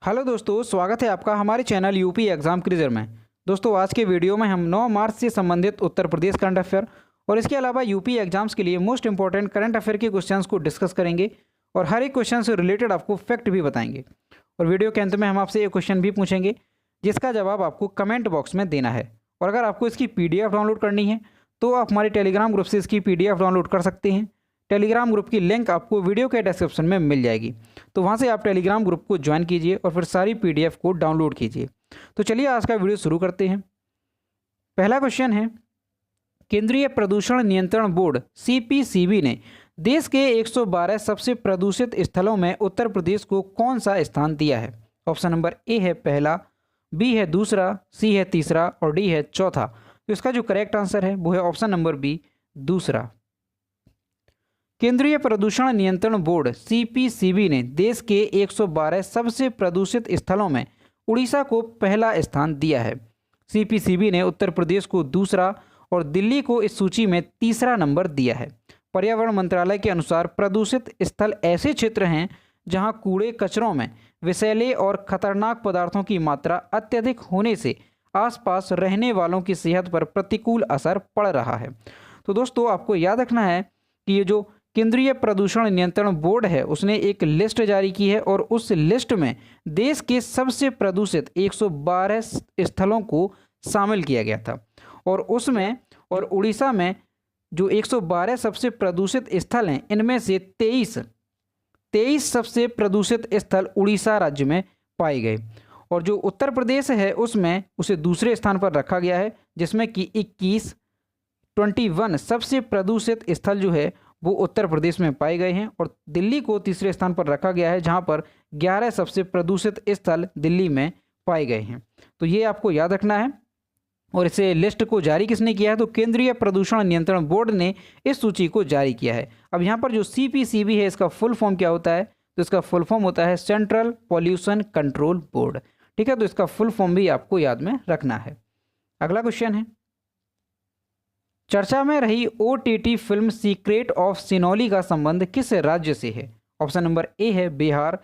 Hello दोस्तों, स्वागत है आपका हमारे चैनल यूपी एग्ज़ाम क्विज़र में। दोस्तों आज के वीडियो में हम 9 मार्च से संबंधित उत्तर प्रदेश करंट अफेयर और इसके अलावा यूपी एग्जाम्स के लिए मोस्ट इंपॉर्टेंट करंट अफेयर के क्वेश्चंस को डिस्कस करेंगे और हर एक क्वेश्चन से रिलेटेड आपको फैक्ट भी बताएंगे। और वीडियो के अंत में हम आपसे एक क्वेश्चन भी पूछेंगे जिसका जवाब आपको कमेंट बॉक्स में देना है। और अगर आपको इसकी PDF डाउनलोड करनी है तो आप हमारे टेलीग्राम ग्रुप से इसकी PDF डाउनलोड कर सकते हैं। टेलीग्राम ग्रुप की लिंक आपको वीडियो के डिस्क्रिप्शन में मिल जाएगी, तो वहाँ से आप टेलीग्राम ग्रुप को ज्वाइन कीजिए और फिर सारी PDF को डाउनलोड कीजिए। तो चलिए आज का वीडियो शुरू करते हैं। पहला क्वेश्चन है, केंद्रीय प्रदूषण नियंत्रण बोर्ड CPCB ने देश के 112 सबसे प्रदूषित स्थलों में उत्तर प्रदेश को कौन सा स्थान दिया है? ऑप्शन नंबर A है पहला, B है दूसरा, C है तीसरा और D है चौथा। तो इसका जो करेक्ट आंसर है वो है ऑप्शन नंबर B, दूसरा। केंद्रीय प्रदूषण नियंत्रण बोर्ड CPCB ने देश के 112 सबसे प्रदूषित स्थलों में उड़ीसा को पहला स्थान दिया है। CPCB ने उत्तर प्रदेश को दूसरा और दिल्ली को इस सूची में तीसरा नंबर दिया है। पर्यावरण मंत्रालय के अनुसार प्रदूषित स्थल ऐसे क्षेत्र हैं जहां कूड़े कचरों में विषैले और खतरनाक पदार्थों की मात्रा अत्यधिक होने से आसपास रहने वालों की सेहत पर प्रतिकूल असर पड़ रहा है। तो दोस्तों आपको याद रखना है कि ये जो केंद्रीय प्रदूषण नियंत्रण बोर्ड है उसने एक लिस्ट जारी की है और उस लिस्ट में देश के सबसे प्रदूषित 112 स्थलों को शामिल किया गया था। और उसमें और उड़ीसा में जो 112 सबसे प्रदूषित स्थल हैं इनमें से 23 सबसे प्रदूषित स्थल उड़ीसा राज्य में पाए गए। और जो उत्तर प्रदेश है उसमें उसे दूसरे स्थान पर रखा गया है, जिसमें कि 21 सबसे प्रदूषित स्थल जो है वो उत्तर प्रदेश में पाए गए हैं। और दिल्ली को तीसरे स्थान पर रखा गया है जहां पर 11 सबसे प्रदूषित स्थल दिल्ली में पाए गए हैं। तो ये आपको याद रखना है। और इसे लिस्ट को जारी किसने किया है? तो केंद्रीय प्रदूषण नियंत्रण बोर्ड ने इस सूची को जारी किया है। अब यहाँ पर जो CPCB है इसका फुल फॉर्म क्या होता है? तो इसका फुल फॉर्म होता है सेंट्रल पॉल्यूशन कंट्रोल बोर्ड। ठीक है, तो इसका फुल फॉर्म भी आपको याद में रखना है। अगला क्वेश्चन है, चर्चा में रही OTT फिल्म सीक्रेट ऑफ सिनोली का संबंध किस राज्य से है? ऑप्शन नंबर A है बिहार,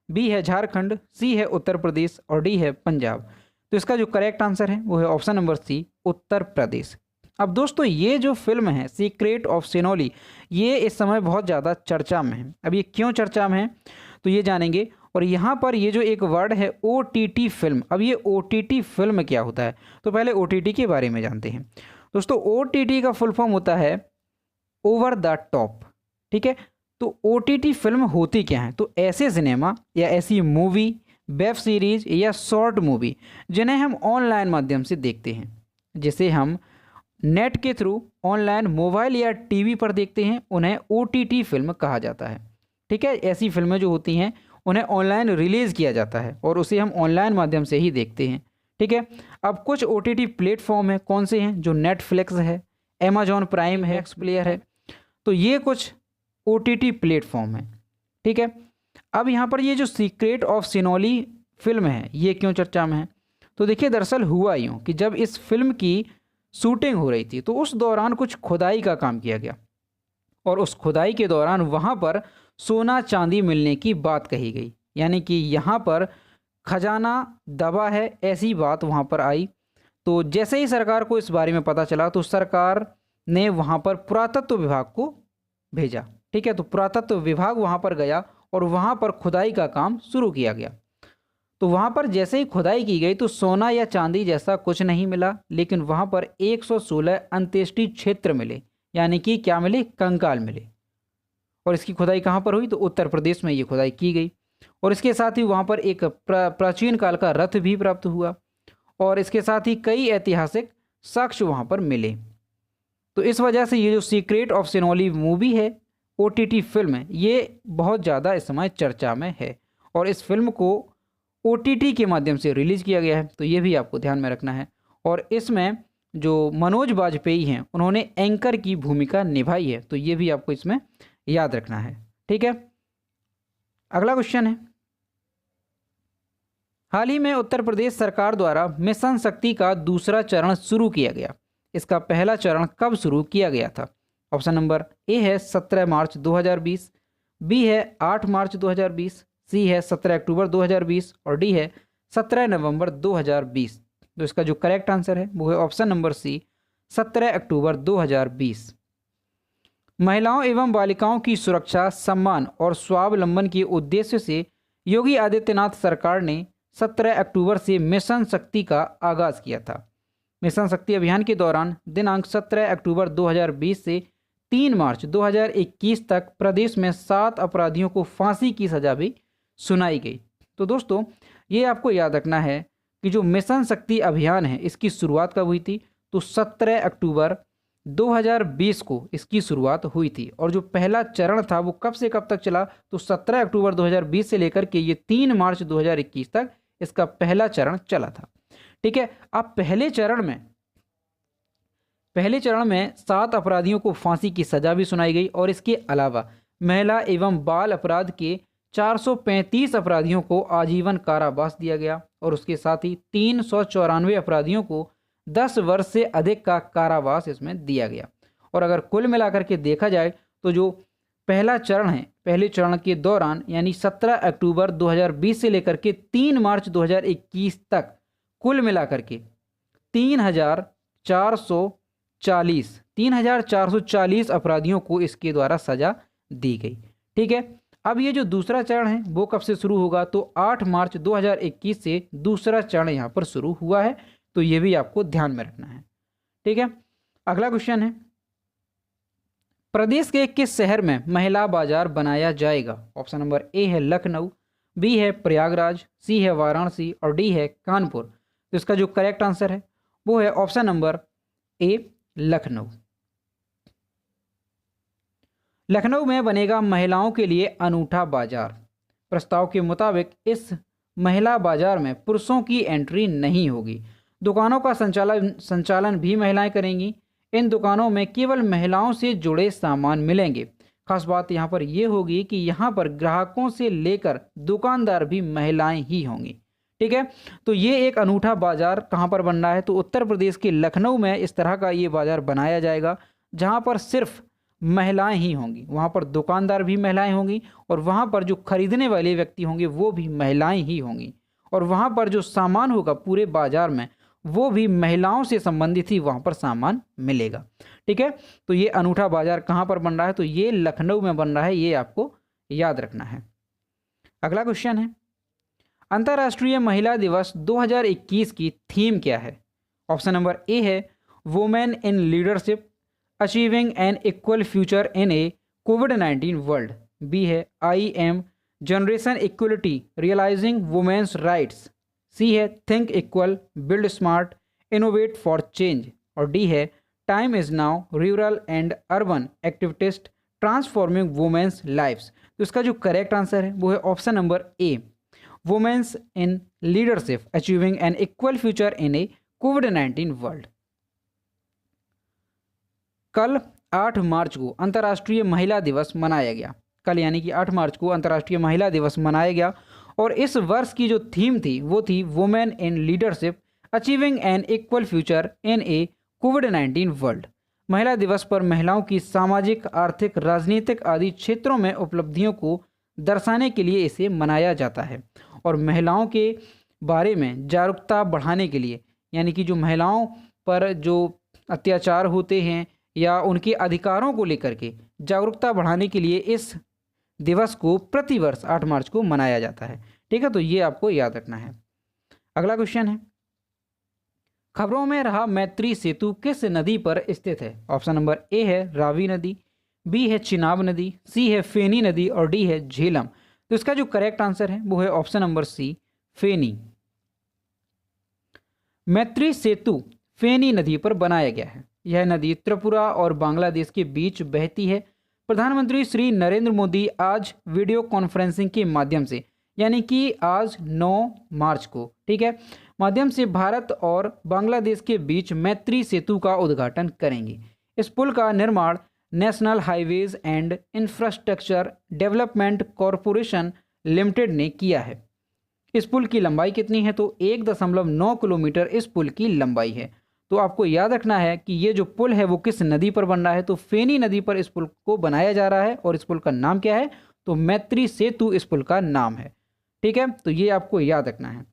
B है झारखंड, C है उत्तर प्रदेश और D है पंजाब। तो इसका जो करेक्ट आंसर है वो है option number C, Uttar Pradesh. अब दोस्तों ये जो फिल्म है सीक्रेट ऑफ सिनोली ये इस समय बहुत ज़्यादा चर्चा में है। अब ये क्यों चर्चा में है तो ये जानेंगे। और यहाँ पर ये जो एक वर्ड है OTT फिल्म, अब ये OTT फिल्म क्या होता है? तो पहले OTT के बारे में जानते हैं। दोस्तों OTT का फुल फॉर्म होता है ओवर द टॉप। ठीक है, तो OTT फिल्म होती क्या है? तो ऐसे सिनेमा या ऐसी मूवी, वेब सीरीज या शॉर्ट मूवी जिन्हें हम ऑनलाइन माध्यम से देखते हैं, जिसे हम नेट के थ्रू ऑनलाइन मोबाइल या टीवी पर देखते हैं, उन्हें OTT फिल्म कहा जाता है। ठीक है, ऐसी फिल्में जो होती हैं उन्हें ऑनलाइन रिलीज़ किया जाता है और उसे हम ऑनलाइन माध्यम से ही देखते हैं। ठीक है, अब कुछ OTT प्लेटफॉर्म है, कौन से हैं? जो नेटफ्लिक्स है, अमेजॉन प्राइम है, एक्स प्लेयर है। तो ये कुछ OTT प्लेटफॉर्म है। ठीक है, अब यहाँ पर ये जो सीक्रेट ऑफ सिनोली फिल्म है ये क्यों चर्चा में है? तो देखिए दरअसल हुआ यूँ कि जब इस फिल्म की शूटिंग हो रही थी तो उस दौरान कुछ खुदाई का काम किया गया और उस खुदाई के दौरान वहाँ पर सोना चांदी मिलने की बात कही गई, यानी कि यहाँ पर खजाना दबा है ऐसी बात वहाँ पर आई। तो जैसे ही सरकार को इस बारे में पता चला तो सरकार ने वहाँ पर पुरातत्व विभाग को भेजा। ठीक है, तो पुरातत्व विभाग वहाँ पर गया और वहाँ पर खुदाई का काम शुरू किया गया। तो वहाँ पर जैसे ही खुदाई की गई तो सोना या चांदी जैसा कुछ नहीं मिला, लेकिन वहाँ पर 116 अंत्येष्टि क्षेत्र मिले, यानी कि क्या मिले? कंकाल मिले। और इसकी खुदाई कहाँ पर हुई? तो उत्तर प्रदेश में ये खुदाई की गई। और इसके साथ ही वहाँ पर एक प्राचीन काल का रथ भी प्राप्त हुआ और इसके साथ ही कई ऐतिहासिक साक्ष्य वहाँ पर मिले। तो इस वजह से ये जो सीक्रेट ऑफ सिनोली मूवी है, OTT फिल्म है, ये बहुत ज़्यादा इस समय चर्चा में है और इस फिल्म को OTT के माध्यम से रिलीज़ किया गया है। तो ये भी आपको ध्यान में रखना है। और इसमें जो मनोज बाजपेयी हैं उन्होंने एंकर की भूमिका निभाई है, तो ये भी आपको इसमें याद रखना है। ठीक है, अगला क्वेश्चन है, हाल ही में उत्तर प्रदेश सरकार द्वारा मिशन शक्ति का दूसरा चरण शुरू किया गया। इसका पहला चरण कब शुरू किया गया था? ऑप्शन नंबर A है 17 मार्च 2020, B है 8 मार्च 2020, सी है 17 अक्टूबर 2020 और डी है 17 नवंबर 2020। तो इसका जो करेक्ट आंसर है वो है ऑप्शन नंबर सी 17 अक्टूबर 2020। महिलाओं एवं बालिकाओं की सुरक्षा, सम्मान और स्वावलंबन के उद्देश्य से योगी आदित्यनाथ सरकार ने 17 अक्टूबर से मिशन शक्ति का आगाज किया था। मिशन शक्ति अभियान के दौरान दिनांक 17 अक्टूबर 2020 से 3 मार्च 2021 तक प्रदेश में 7 अपराधियों को फांसी की सजा भी सुनाई गई। तो दोस्तों ये आपको याद रखना है कि जो मिशन शक्ति अभियान है इसकी शुरुआत कब हुई थी, तो 17 अक्टूबर 2020 को इसकी शुरुआत हुई थी। और जो पहला चरण था वो कब से कब तक चला, तो 17 अक्टूबर 2020 से लेकर के ये 3 मार्च 2021 तक इसका पहला चरण चला था। ठीक है। अब पहले चरण में 7 अपराधियों को फांसी की सजा भी सुनाई गई और इसके अलावा महिला एवं बाल अपराध के 435 अपराधियों को आजीवन कारावास दिया गया और उसके साथ ही 394 अपराधियों को 10 वर्ष से अधिक का कारावास इसमें दिया गया। और अगर कुल मिलाकर के देखा जाए तो जो पहला चरण है, पहले चरण के दौरान यानी 17 अक्टूबर 2020 से लेकर के 3 मार्च 2021 तक कुल मिलाकर के 3,440 अपराधियों को इसके द्वारा सजा दी गई। ठीक है। अब ये जो दूसरा चरण है वो कब से शुरू होगा, तो 8 मार्च 2021 से दूसरा चरण यहाँ पर शुरू हुआ है। तो ये भी आपको ध्यान में रखना है। ठीक है। अगला क्वेश्चन है, प्रदेश के किस शहर में महिला बाजार बनाया जाएगा? ऑप्शन नंबर ए है लखनऊ, बी है प्रयागराज, सी है वाराणसी और डी है कानपुर। तो इसका जो करेक्ट आंसर है वो है ऑप्शन नंबर ए लखनऊ। लखनऊ में बनेगा महिलाओं के लिए अनूठा बाजार। प्रस्ताव के मुताबिक इस महिला बाजार में पुरुषों की एंट्री नहीं होगी। दुकानों का संचालन भी महिलाएं करेंगी। इन दुकानों में केवल महिलाओं से जुड़े सामान मिलेंगे। खास बात यहाँ पर यह होगी कि यहाँ पर ग्राहकों से लेकर दुकानदार भी महिलाएं ही होंगी। ठीक है। तो ये एक अनूठा बाजार कहाँ पर बन रहा है, तो उत्तर प्रदेश के लखनऊ में इस तरह का ये बाजार बनाया जाएगा जहाँ पर सिर्फ महिलाएं ही होंगी। वहाँ पर दुकानदार भी महिलाएं होंगी और वहाँ पर जो खरीदने वाले व्यक्ति होंगे वो भी महिलाएं ही होंगी और वहाँ पर जो सामान होगा पूरे बाजार में वो भी महिलाओं से संबंधित ही वहाँ पर सामान मिलेगा। ठीक है। तो ये अनूठा बाजार कहाँ पर बन रहा है, तो ये लखनऊ में बन रहा है, ये आपको याद रखना है। अगला क्वेश्चन है, अंतर्राष्ट्रीय महिला दिवस 2021 की थीम क्या है? ऑप्शन नंबर ए है women in leadership achieving an equal future in a कोविड-19 वर्ल्ड, बी है I am generation equality realising women's rights, C है think equal build smart innovate for change और डी है time is now rural and urban activities transforming women's lifes. तो इसका जो correct answer है वो है option number A women's in leadership achieving an equal future in a कोविड-19 world. कल 8 मार्च को अंतर्राष्ट्रीय महिला दिवस मनाया गया। कल यानी कि 8 मार्च को अंतर्राष्ट्रीय महिला दिवस मनाया गया और इस वर्ष की जो थीम थी वो थी women in leadership achieving an equal future in a कोविड-19 वर्ल्ड। महिला दिवस पर महिलाओं की सामाजिक, आर्थिक, राजनीतिक आदि क्षेत्रों में उपलब्धियों को दर्शाने के लिए इसे मनाया जाता है और महिलाओं के बारे में जागरूकता बढ़ाने के लिए, यानी कि जो महिलाओं पर जो अत्याचार होते हैं या उनके अधिकारों को लेकर के जागरूकता बढ़ाने के लिए इस दिवस को प्रतिवर्ष 8 मार्च को मनाया जाता है। ठीक है। तो ये आपको याद रखना है। अगला क्वेश्चन है, खबरों में रहा मैत्री सेतु किस नदी पर स्थित है? ऑप्शन नंबर ए है रावी नदी, बी है चिनाब नदी, सी है फेनी नदी और डी है झेलम। तो इसका जो करेक्ट आंसर है वो है ऑप्शन नंबर सी फेनी। मैत्री सेतु फेनी नदी पर बनाया गया है। यह नदी त्रिपुरा और बांग्लादेश के बीच बहती है। प्रधानमंत्री श्री नरेंद्र मोदी आज वीडियो कॉन्फ्रेंसिंग के माध्यम से, यानी कि आज 9 मार्च को, ठीक है, माध्यम से भारत और बांग्लादेश के बीच मैत्री सेतु का उद्घाटन करेंगे। इस पुल का निर्माण national highways and infrastructure development corporation limited ने किया है। इस पुल की लंबाई कितनी है? तो 1.9 किलोमीटर इस पुल की लंबाई है। तो आपको याद रखना है कि ये जो पुल है वो किस नदी पर बन रहा है, तो फेनी नदी पर इस पुल को बनाया जा रहा है और इस पुल का नाम क्या है? तो मैत्री सेतु इस पुल का नाम है। ठीक है, तो ये आपको याद रखना है।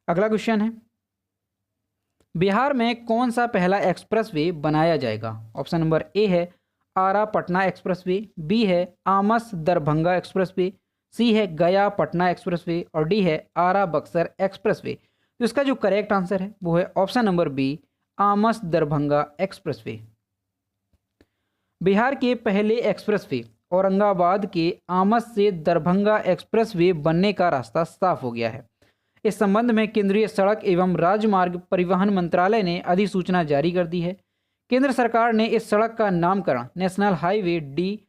अगला क्वेश्चन है, बिहार में कौन सा पहला एक्सप्रेसवे बनाया जाएगा? ऑप्शन नंबर ए है आरा पटना एक्सप्रेसवे, बी है आमस दरभंगा एक्सप्रेसवे, सी है गया पटना एक्सप्रेसवे और डी है आरा बक्सर एक्सप्रेसवे। तो इसका जो करेक्ट आंसर है वो है option number B, Amas Darbhanga expressway. Bihar के पहले एक्सप्रेसवे औरंगाबाद के आमस से दरभंगा एक्सप्रेसवे बनने का रास्ता साफ हो गया है। इस संबंध में केंद्रीय सड़क एवं राजमार्ग परिवहन मंत्रालय ने अधिसूचना जारी कर दी है। केंद्र सरकार ने इस सड़क का नामकरण नेशनल हाईवे डी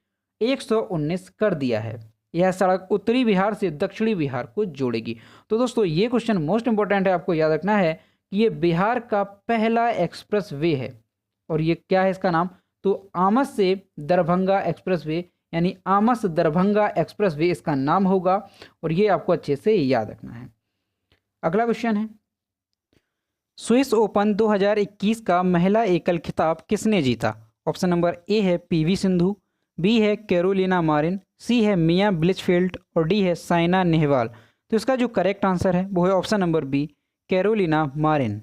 119 कर दिया है। यह सड़क उत्तरी बिहार से दक्षिणी बिहार को जोड़ेगी। तो दोस्तों ये क्वेश्चन मोस्ट इंपॉर्टेंट है, आपको याद रखना है कि ये बिहार का पहला एक्सप्रेस वे है और ये क्या है इसका नाम, तो आमस से दरभंगा एक्सप्रेस वे यानी आमस दरभंगा एक्सप्रेस वे इसका नाम होगा और ये आपको अच्छे से याद रखना है। अगला क्वेश्चन है, स्विस ओपन 2021 का महिला एकल खिताब किसने जीता? ऑप्शन नंबर ए है पीवी सिंधु, बी है कैरोलिना मारिन, सी है मिया ब्लिचफील्ड और डी है साइना नेहवाल। तो इसका जो करेक्ट आंसर है वो है option number B, Carolina Marin.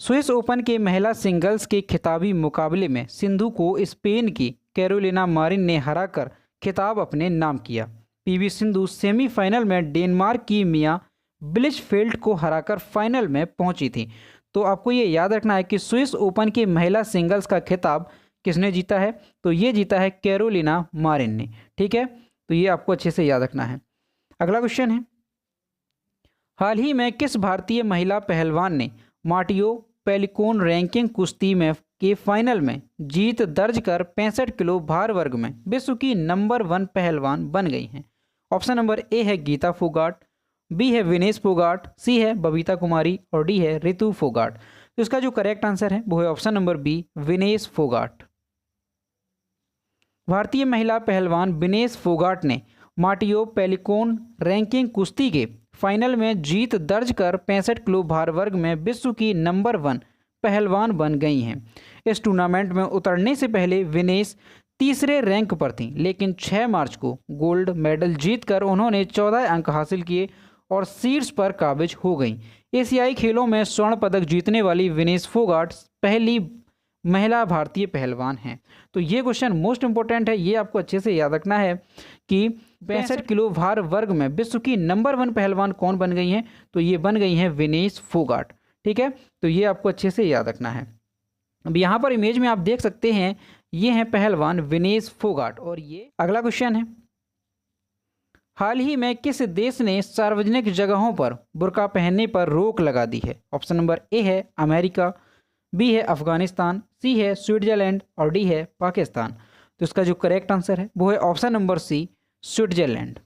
Swiss Open के महिला सिंगल्स के खिताबी मुकाबले में सिंधु को स्पेन की कैरोलिना मारिन ने हराकर खिताब अपने नाम किया। पीवी सिंधु सेमीफाइनल में डेनमार्क की मिया ब्लिचफील्ड को हराकर फाइनल में पहुंची थी। तो आपको ये याद रखना है कि स्विस ओपन के महिला सिंगल्स का खिताब किसने जीता है, तो ये जीता है कैरोलिना मारिन ने। ठीक है, तो ये आपको अच्छे से याद रखना है। अगला क्वेश्चन है, हाल ही में किस भारतीय महिला पहलवान ने मार्टियो पेलिकोन रैंकिंग कुश्ती में के फाइनल में जीत दर्ज कर 65 किलो भार वर्ग में विश्व की नंबर 1 पहलवान बन गई हैं? ऑप्शन नंबर ए है गीता फोगाट, बी है विनेश फोगाट, सी है बबीता कुमारी और डी है रितु फोगाट। तो इसका जो करेक्ट आंसर है वो है option number B, Vinesh Phogat. भारतीय महिला पहलवान विनेश फोगाट ने मार्टियो पेलिकोन रैंकिंग कुश्ती के फाइनल में जीत दर्ज कर 65 किलो भार वर्ग में विश्व की नंबर 1 पहलवान बन गई हैं। इस टूर्नामेंट में उतरने से पहले विनेश तीसरे रैंक पर थीं, लेकिन 6 मार्च को गोल्ड मेडल जीतकर उन्होंने 14 अंक हासिल किए और शीर्ष पर काबिज हो गईं। एशियाई खेलों में स्वर्ण पदक जीतने वाली विनेश फोगाट पहली महिला भारतीय पहलवान हैं। तो ये क्वेश्चन मोस्ट इंपॉर्टेंट है, ये आपको अच्छे से याद रखना है कि 65 किलो भार वर्ग में विश्व की नंबर 1 पहलवान कौन बन गई हैं, तो ये बन गई हैं विनेश फोगाट। ठीक है, तो ये आपको अच्छे से याद रखना है। अब यहाँ पर इमेज में आप देख सकते हैं ये हैं पहलवान विनेश फोगाट। और ये अगला क्वेश्चन है, हाल ही में किस देश ने सार्वजनिक जगहों पर बुर्का पहनने पर रोक लगा दी है? ऑप्शन नंबर ए है अमेरिका, बी है अफगानिस्तान, सी है स्विट्जरलैंड और डी है पाकिस्तान। तो इसका जो करेक्ट आंसर है वो है option number C, Switzerland.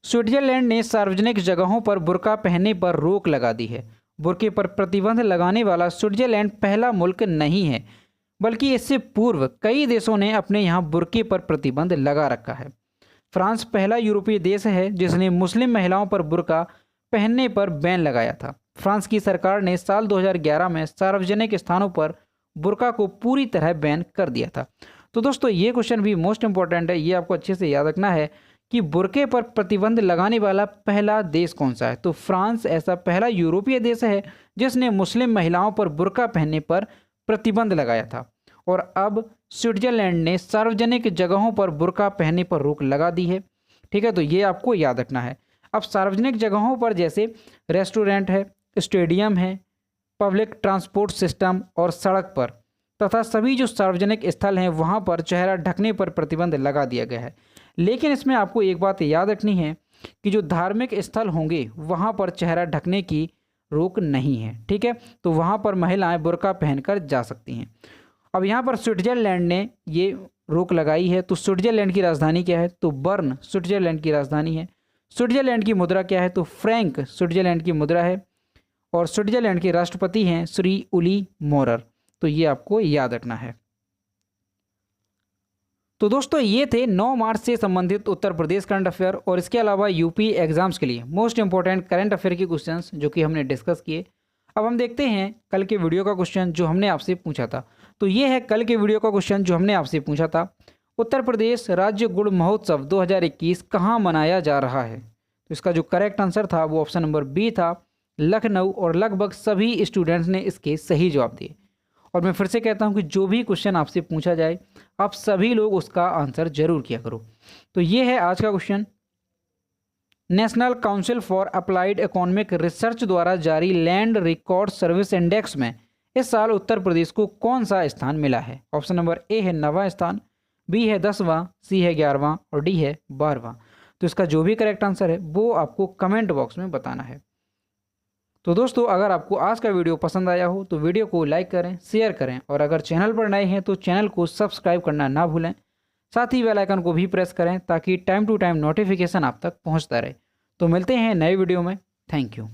Switzerland ने सार्वजनिक जगहों पर बुर्का पहनने पर रोक लगा दी है। बुर्के पर प्रतिबंध लगाने वाला स्विट्जरलैंड पहला मुल्क नहीं है, बल्कि इससे पूर्व कई देशों ने अपने यहाँ बुर्के पर प्रतिबंध लगा रखा है। फ्रांस पहला यूरोपीय देश है जिसने मुस्लिम महिलाओं पर बुर्का पहनने पर बैन लगाया था। फ्रांस की सरकार ने साल 2011 में सार्वजनिक स्थानों पर बुर्का को पूरी तरह बैन कर दिया था। तो दोस्तों ये क्वेश्चन भी मोस्ट इंपॉर्टेंट है, ये आपको अच्छे से याद रखना है कि बुर्के पर प्रतिबंध लगाने वाला पहला देश कौन सा है। तो फ्रांस ऐसा पहला यूरोपीय देश है जिसने मुस्लिम महिलाओं पर बुर्का पहनने पर प्रतिबंध लगाया था। और अब स्विट्जरलैंड ने सार्वजनिक जगहों पर बुर्का पहनने पर रोक लगा दी है। ठीक है, तो ये आपको याद रखना है। अब सार्वजनिक जगहों पर जैसे रेस्टोरेंट है, स्टेडियम है, पब्लिक ट्रांसपोर्ट सिस्टम और सड़क पर तथा सभी जो सार्वजनिक स्थल हैं वहाँ पर चेहरा ढकने पर प्रतिबंध लगा दिया गया है। लेकिन इसमें आपको एक बात याद रखनी है कि जो धार्मिक स्थल होंगे वहाँ पर चेहरा ढकने की रोक नहीं है। ठीक है, तो वहाँ पर महिलाएं बुर्का पहनकर जा सकती हैं। अब यहाँ पर स्विट्जरलैंड ने ये रोक लगाई है। तो स्विट्जरलैंड की राजधानी क्या है? तो बर्न स्विट्जरलैंड की राजधानी है। स्विट्जरलैंड की मुद्रा क्या है? तो फ्रैंक स्विट्जरलैंड की मुद्रा है। और स्विट्जरलैंड के राष्ट्रपति हैं श्री उली मोरर। तो ये आपको याद रखना है। तो दोस्तों ये थे 9 मार्च से संबंधित उत्तर प्रदेश करंट अफेयर और इसके अलावा यूपी एग्जाम्स के लिए मोस्ट इंपॉर्टेंट करंट अफेयर के क्वेश्चंस जो कि हमने डिस्कस किए। अब हम देखते हैं कल के वीडियो का क्वेश्चन जो हमने आपसे पूछा था। तो ये है कल के वीडियो का क्वेश्चन जो हमने आपसे पूछा था। उत्तर प्रदेश राज्य गुड़ महोत्सव 2021 कहाँ मनाया जा रहा है? तो इसका जो करेक्ट आंसर था वो ऑप्शन नंबर बी था, लखनऊ। और लगभग सभी स्टूडेंट्स ने इसके सही जवाब दिए। और मैं फिर से कहता हूँ कि जो भी क्वेश्चन आपसे पूछा जाए आप सभी लोग उसका आंसर जरूर किया करो। तो ये है आज का question. National council for applied economic research द्वारा जारी लैंड रिकॉर्ड सर्विस इंडेक्स में इस साल उत्तर प्रदेश को कौन सा स्थान मिला है? ऑप्शन नंबर ए है 9वां स्थान, बी है 10वां, सी है 11वां और डी है 12वां। तो इसका जो भी करेक्ट आंसर है वो आपको कमेंट बॉक्स में बताना है। तो दोस्तों, अगर आपको आज का वीडियो पसंद आया हो तो वीडियो को लाइक करें, शेयर करें और अगर चैनल पर नए हैं तो चैनल को सब्सक्राइब करना ना भूलें। साथ ही बेल आइकन को भी प्रेस करें ताकि टाइम टू टाइम नोटिफिकेशन आप तक पहुंचता रहे। तो मिलते हैं नए वीडियो में। Thank you.